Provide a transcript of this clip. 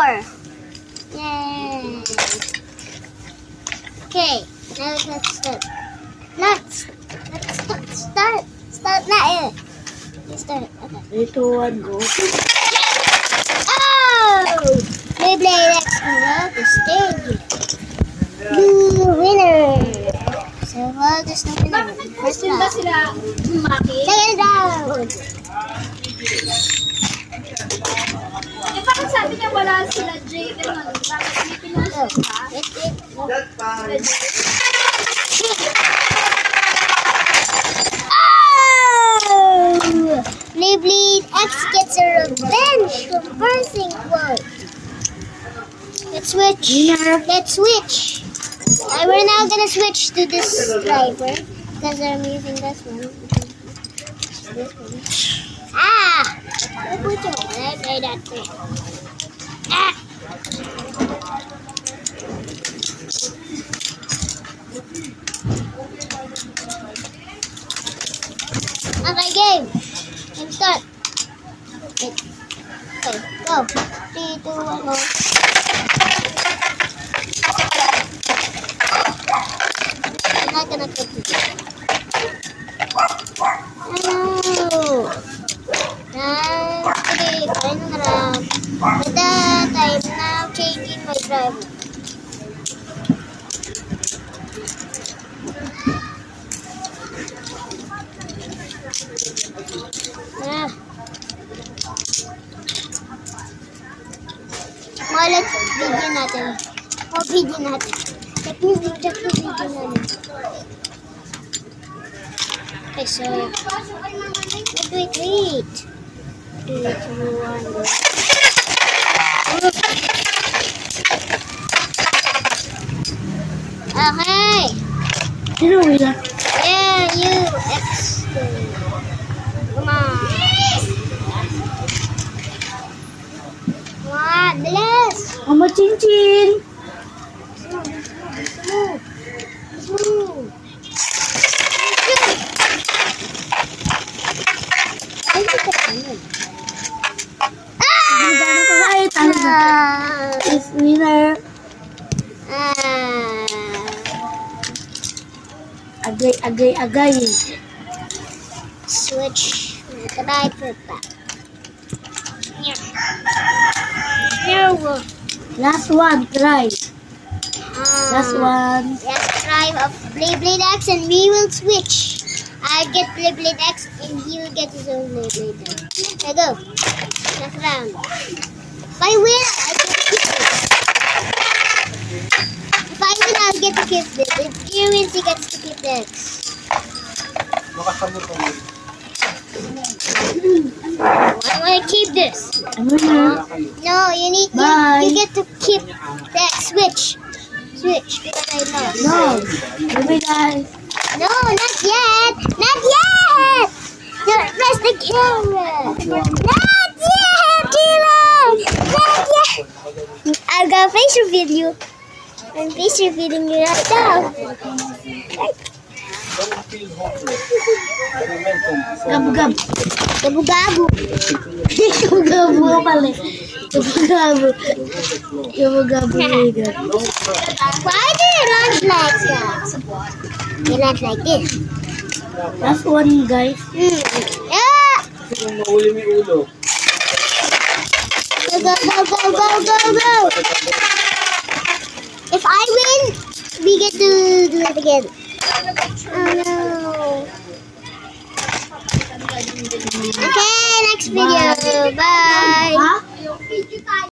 4. Yay. Okay, now let's start. Let's start. Start na eh. Let's start. Okay. 3, 2, 1, go. Oh! Beyblade X the stage. The winner. So, well, there's no winner. First Ba round. sila umaki? Second round. Eh, bakit sabi niya wala sila Jay? Ganun. Bakit may pinost Oh, ba? wait. Sila Jay? Oh! Beyblade X gets a revenge for birthing quote. Let's switch. Let's switch. We're now gonna switch to this driver because I'm using this one. This one. Ah! Look what I made that thing. Ah! Okay, game. Game start. Okay, go. 3, 2, 1, go. I'm not gonna click this. Oh. Okay, final round. With that, I'm now changing my driver. Ah. Let's video natin. Video natin. Check yung video natin. Okay, so... Wait. 3, 2, 1, go. Okay. Sino wala? Yeah, you X. Come on. Come on, bilis. Mama Chinchin! Move. Ay, ito ka yun. Hindi ba na pakain? Talaga. Is winner. Agay. Switch the diaper back. Here. Last one, try. Last one. Let's try of Beyblade X and we will switch. I get Beyblade X and he will get his own Beyblade X. There go. Last round. If I win, I get to keep this. If I win, I'll get to keep this. If he wins, he gets to keep the X. I want to keep this. I'm winner. No, you Bye. you get to keep the X. Switch because I lost. No. Bye guys. No, not yet. Not yet. Press the camera. Not yet, Dylan. Not yet. I'm gonna face reveal you. I'm face revealing you right now. Right. Gab. Gabu-gabu. Gabu pala. Gabu. Why do you launch like that? You launch like this. Last one, guys. Yeah. Go. If I win, we get to do it again. Oh no. Okay, next video. Bye. Ha?